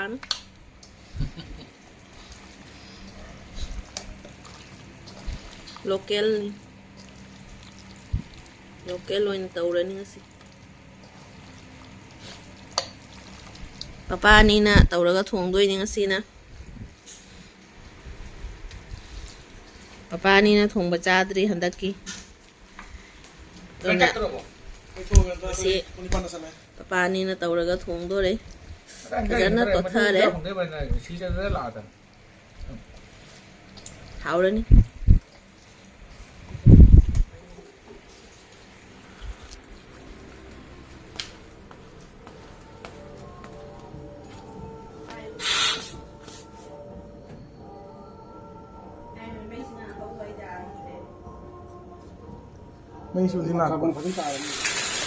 ꯄꯥꯄꯥꯅ local ꯑꯣꯏꯅ ꯇꯧꯔꯅꯤ ꯉꯁꯤ ꯄꯥꯄꯥꯅꯤꯅ ꯇꯧꯔꯒ ꯊꯣꯡꯗꯣꯏꯅꯤ ꯉꯁꯤꯅ ꯄꯥꯄꯥꯅꯤꯅ ꯊꯣꯡꯕ ꯆꯥꯗ꯭ꯔꯤ ꯍꯟꯗꯛꯀꯤ ꯑꯗꯨꯅ ꯉꯁꯤ ꯄꯥꯄꯥꯅꯤꯅ ꯇꯧꯔꯒ ꯊꯣꯡꯗꯣꯔꯦ ꯐꯖꯅ ꯇꯣꯠꯊꯔꯦ ꯍꯥꯎꯔꯅꯤ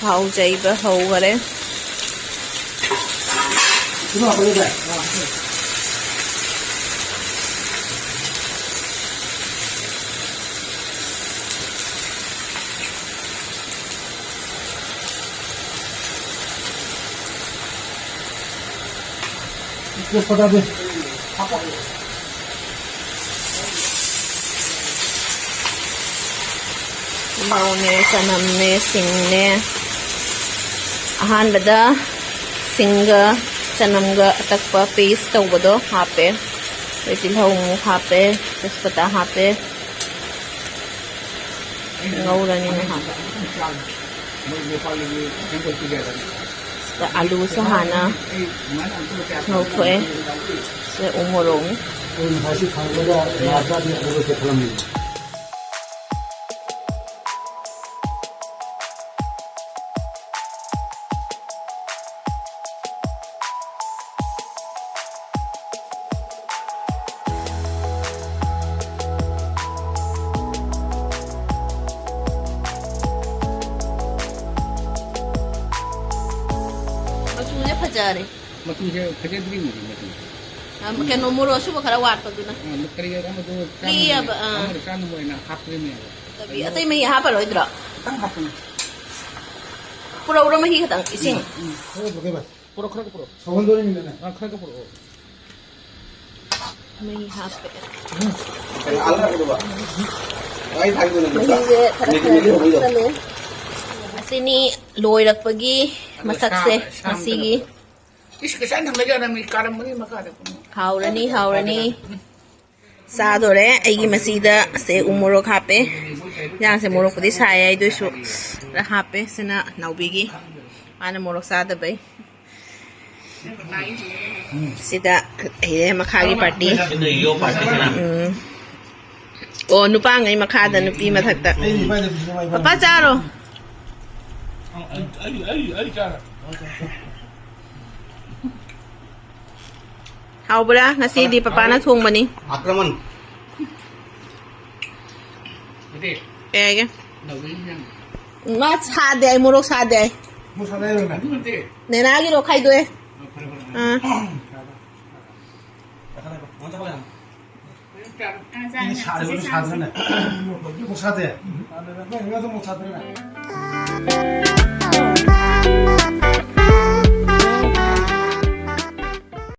ꯍꯥꯎꯖꯩꯕ ꯍꯧꯈꯔꯦ ꯃꯧꯅꯦ ꯆꯅꯝꯅꯦ ꯁꯤꯡꯅꯦ ꯑꯍꯥꯟꯕꯗ ꯁꯤꯡꯒ ꯆꯅꯝꯒ ꯑꯇꯛꯄ ꯄꯦꯁ ꯇꯧꯕꯗꯣ ꯍꯥꯞꯄꯦ ꯇꯤꯜꯍꯧ ꯑꯃꯨꯛ ꯍꯥꯞꯄꯦ ꯇꯦꯖꯄꯇꯥ ꯍꯥꯞꯄꯦ ꯉꯧꯔꯅꯤ ꯉꯥꯏꯍꯥꯛ ꯑꯂꯨꯁꯨ ꯍꯥꯟꯅ ꯉꯧꯊꯣꯛꯑꯦ ꯁꯤꯗ ꯎ ꯃꯣꯔꯣꯛꯅꯤ ꯐꯖꯔꯦ ꯃꯆꯨꯁꯦ ꯐꯖꯗ꯭ꯔꯤꯅꯤ ꯃꯆꯨ ꯀꯩꯅꯣ ꯃꯣꯔꯣꯛ ꯑꯁꯨꯕ ꯈꯔ ꯋꯥꯠꯄꯗꯨꯅ ꯀꯔꯤ ꯑꯃꯗꯣ ꯂꯤꯌꯦꯕ ꯆꯥꯅꯕ ꯑꯣꯏꯅ ꯍꯥꯞꯇ꯭ꯔꯤꯅꯦꯕ ꯑꯇꯩ ꯃꯍꯤ ꯍꯥꯞꯄꯔꯣꯏꯗ꯭ꯔꯣ ꯈꯤꯇꯪ ꯍꯥꯞꯄꯅꯤ ꯄꯨꯔꯛꯎꯔꯣ ꯃꯍꯤ ꯈꯛꯇꯪ ꯏꯁꯤꯡ ꯄꯨꯔꯛ ꯈꯔ ꯄꯨꯔꯛ ꯁꯧꯍꯟꯗꯣꯔꯤꯃꯤꯅꯅꯦ ꯈꯔ ꯄꯨꯔꯛꯑꯣ ꯃꯍꯤ ꯍꯥꯞꯄꯦ ꯃꯍꯤꯁꯦ ꯈꯔ ꯍꯥꯞꯆꯜꯂꯦ ꯑꯁꯤꯅꯤ ꯂꯣꯏꯔꯛꯄꯒꯤ ꯃꯁꯛꯁꯦ ꯉꯁꯤꯒꯤ ꯍꯥꯎꯔꯅꯤ ꯍꯥꯎꯔꯅꯤ ꯆꯥꯗꯣꯔꯦ ꯑꯩꯒꯤ ꯃꯆꯤꯗ ꯁꯦ ꯎ ꯃꯣꯔꯣꯛ ꯍꯥꯞꯄꯦ ꯌꯥꯡꯁꯦ ꯃꯣꯔꯣꯛꯄꯨꯗꯤ ꯁꯥꯏꯌꯦ ꯑꯗꯨꯏꯁꯨ ꯈꯔ ꯍꯥꯞꯄꯦ ꯁꯤꯅ ꯅꯥꯎꯕꯤꯒꯤ ꯃꯥꯅ ꯃꯣꯔꯣꯛ ꯆꯥꯗꯕꯩ ꯁꯤꯗ ꯑꯩ ꯃꯈꯥꯒꯤ ꯄꯥꯔꯇꯤ ꯑꯣ ꯅꯨꯄꯥꯉꯩ ꯃꯈꯥꯗ ꯅꯨꯄꯤ ꯃꯊꯛꯇ ꯄꯄꯥ ꯆꯥꯔꯣ ꯍꯥꯎꯕ꯭ꯔꯥ ꯉꯁꯤꯗꯤ ꯄꯄꯥꯅ ꯊꯣꯡꯕꯅꯤ आक्रमण ꯑꯦꯒꯦ ꯃꯥ ꯁꯥꯗꯦ ꯑꯩ ꯃꯣꯔꯣꯛ ꯁꯥꯗꯦ ꯅꯦꯅꯥꯒꯤꯔꯣ ꯈꯥꯏꯗꯣꯛꯑꯦ साधन